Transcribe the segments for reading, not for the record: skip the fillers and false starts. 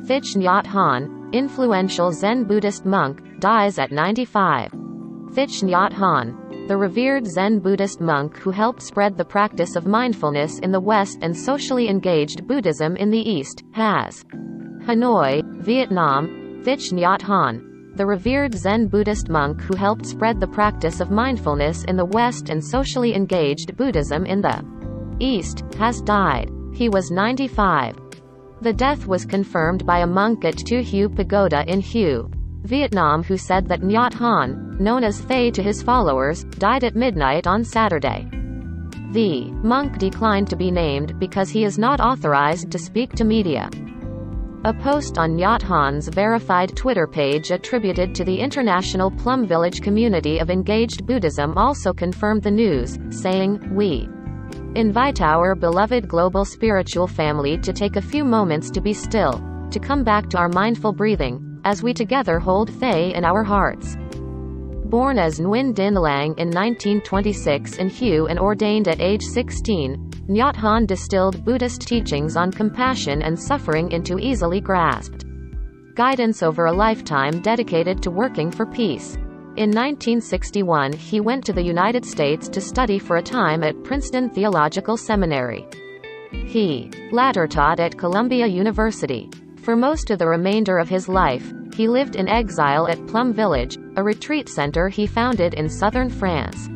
Thich Nhat Hanh, influential Zen Buddhist monk, dies at 95. Thich Nhat Hanh, the revered Zen Buddhist monk who helped spread the practice of mindfulness in the West and socially engaged Buddhism in the East, has Hanoi, Vietnam. Thich Nhat Hanh, the revered Zen Buddhist monk who helped spread the practice of mindfulness in the West and socially engaged Buddhism in the East, has died. He was 95. The death was confirmed by a monk at Tu Hu Pagoda in Hue, Vietnam, who said that Nhat Hanh, known as Thay to his followers, died at midnight on Saturday. The monk declined to be named because he is not authorized to speak to media. A post on Nhat Hanh's verified Twitter page attributed to the International Plum Village community of engaged Buddhism also confirmed the news, saying, "We invite our beloved global spiritual family to take a few moments to be still, to come back to our mindful breathing, as we together hold Thay in our hearts." Born as Nguyen Din Lang in 1926 in Hue and ordained at age 16, Nhat Hanh distilled Buddhist teachings on compassion and suffering into easily grasped guidance over a lifetime dedicated to working for peace. In 1961 he went to the United States to study for a time at Princeton Theological Seminary. He later taught at Columbia University. For most of the remainder of his life, he lived in exile at Plum Village, a retreat center he founded in southern France.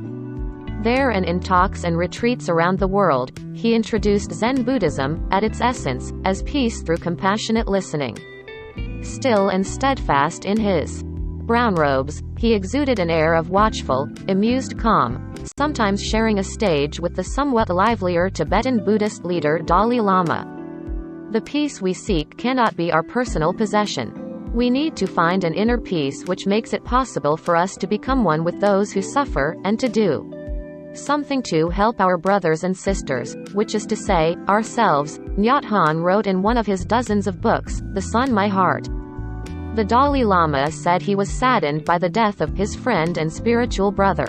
There and in talks and retreats around the world, he introduced Zen Buddhism, at its essence, as peace through compassionate listening. Still and steadfast in his brown robes, he exuded an air of watchful, amused calm, sometimes sharing a stage with the somewhat livelier Tibetan Buddhist leader Dalai Lama. The peace we seek cannot be our personal possession. We need to find an inner peace which makes it possible for us to become one with those who suffer, and to do something to help our brothers and sisters, which is to say, ourselves, Nhat Hanh wrote in one of his dozens of books, The Sun My Heart. The Dalai Lama said he was saddened by the death of his friend and spiritual brother.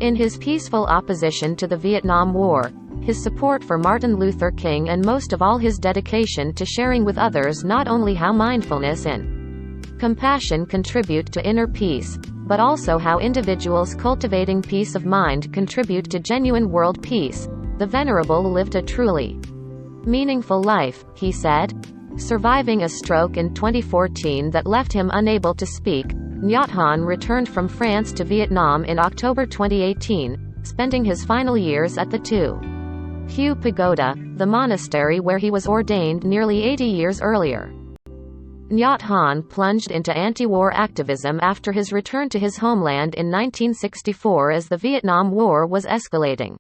In his peaceful opposition to the Vietnam War, his support for Martin Luther King, and most of all his dedication to sharing with others not only how mindfulness and compassion contribute to inner peace, but also how individuals cultivating peace of mind contribute to genuine world peace, the Venerable lived a truly meaningful life, he said. Surviving a stroke in 2014 that left him unable to speak, Nhat Hanh returned from France to Vietnam in October 2018, spending his final years at the Tu Hu Pagoda, the monastery where he was ordained nearly 80 years earlier. Nhat Hanh plunged into anti-war activism after his return to his homeland in 1964 as the Vietnam War was escalating.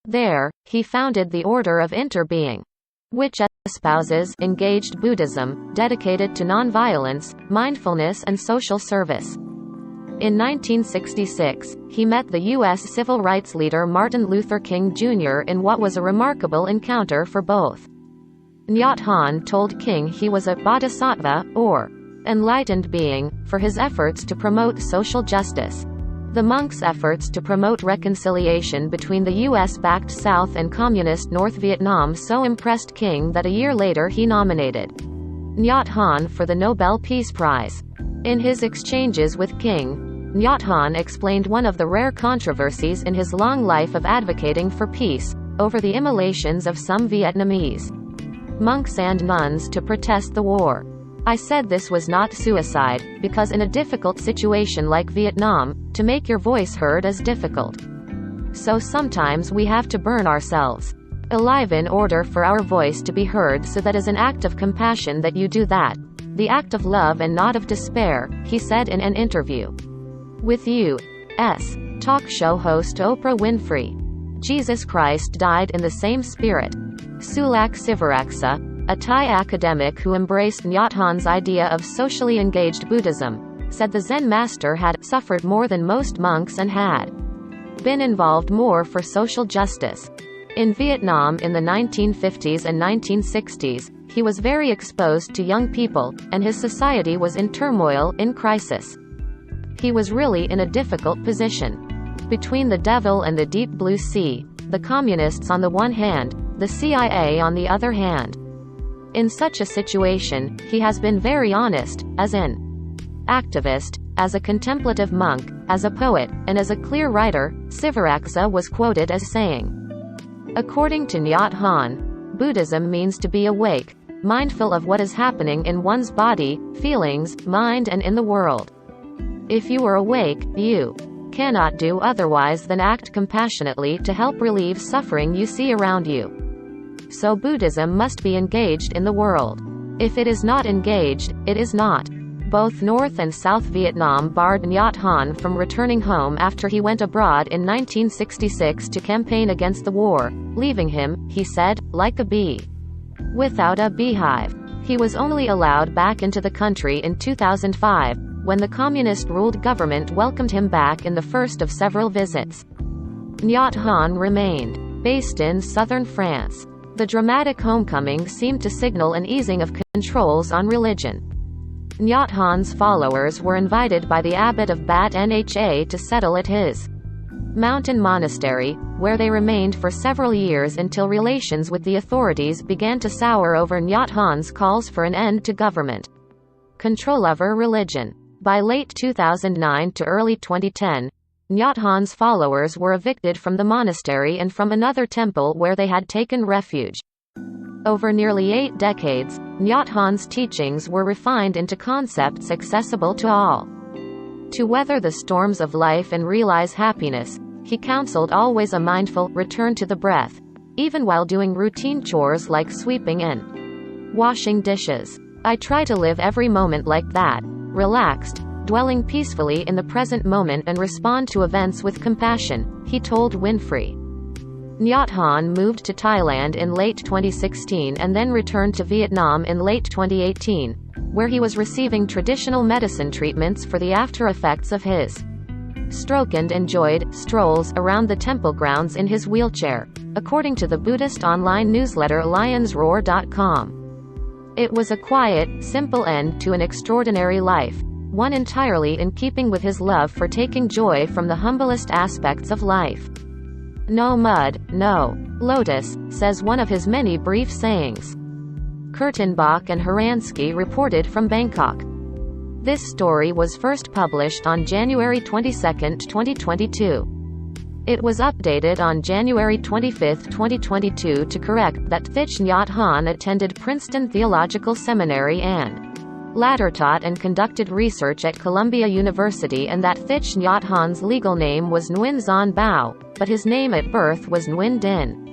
There, he founded the Order of Interbeing, which espouses engaged Buddhism, dedicated to nonviolence, mindfulness and social service. In 1966, he met the U.S. civil rights leader Martin Luther King Jr. in what was a remarkable encounter for both. Nhat Hanh told King he was a bodhisattva, or enlightened being, for his efforts to promote social justice. The monk's efforts to promote reconciliation between the U.S.-backed South and Communist North Vietnam so impressed King that a year later he nominated Nhat Hanh for the Nobel Peace Prize. In his exchanges with King, Nhat Hanh explained one of the rare controversies in his long life of advocating for peace, over the immolations of some Vietnamese monks and nuns to protest the war. "I said this was not suicide, because in a difficult situation like Vietnam, to make your voice heard is difficult. So sometimes we have to burn ourselves alive in order for our voice to be heard, so that is an act of compassion that you do that. The act of love and not of despair," he said in an interview with U.S. talk show host Oprah Winfrey. Jesus Christ died in the same spirit. Sulak Sivaraksa, a Thai academic who embraced Nhat Hanh's idea of socially engaged Buddhism, said the Zen master had suffered more than most monks and had been involved more for social justice. In Vietnam in the 1950s and 1960s, he was very exposed to young people, and his society was in turmoil, in crisis. He was really in a difficult position. Between the devil and the deep blue sea, the communists on the one hand, the CIA on the other hand. In such a situation, he has been very honest, as an activist, as a contemplative monk, as a poet, and as a clear writer. Sivaraksa was quoted as saying, according to Nhat Hanh, Buddhism means to be awake, mindful of what is happening in one's body, feelings, mind and in the world. If you are awake, you cannot do otherwise than act compassionately to help relieve suffering you see around you. So Buddhism must be engaged in the world. If it is not engaged, it is not. Both North and South Vietnam barred Nhat Hanh from returning home after he went abroad in 1966 to campaign against the war, leaving him, he said, like a bee without a beehive. He was only allowed back into the country in 2005, when the communist-ruled government welcomed him back in the first of several visits. Nhat Hanh remained based in southern France. The dramatic homecoming seemed to signal an easing of controls on religion. Nhat Hanh's followers were invited by the abbot of Bat Nha to settle at his mountain monastery, where they remained for several years until relations with the authorities began to sour over Nhat Hanh's calls for an end to government control over religion. By late 2009 to early 2010, Nhat Hanh's followers were evicted from the monastery and from another temple where they had taken refuge. Over nearly 8 decades, Nhat Hanh's teachings were refined into concepts accessible to all. To weather the storms of life and realize happiness, he counseled always a mindful return to the breath, even while doing routine chores like sweeping and washing dishes. I try to live every moment like that, relaxed, dwelling peacefully in the present moment and respond to events with compassion, he told Winfrey. Nhat Hanh moved to Thailand in late 2016 and then returned to Vietnam in late 2018, where he was receiving traditional medicine treatments for the after effects of his stroke and enjoyed strolls around the temple grounds in his wheelchair, according to the Buddhist online newsletter lionsroar.com. It was a quiet, simple end to an extraordinary life, one entirely in keeping with his love for taking joy from the humblest aspects of life. No mud, no lotus, says one of his many brief sayings. Kurtenbach and Haransky reported from Bangkok. This story was first published on January 22, 2022. It was updated on January 25, 2022 to correct that Thich Nhat Hanh attended Princeton Theological Seminary and later taught and conducted research at Columbia University, and that Thich Nhat Hanh's legal name was Nguyen Xuan Bao, but his name at birth was Nguyen Din.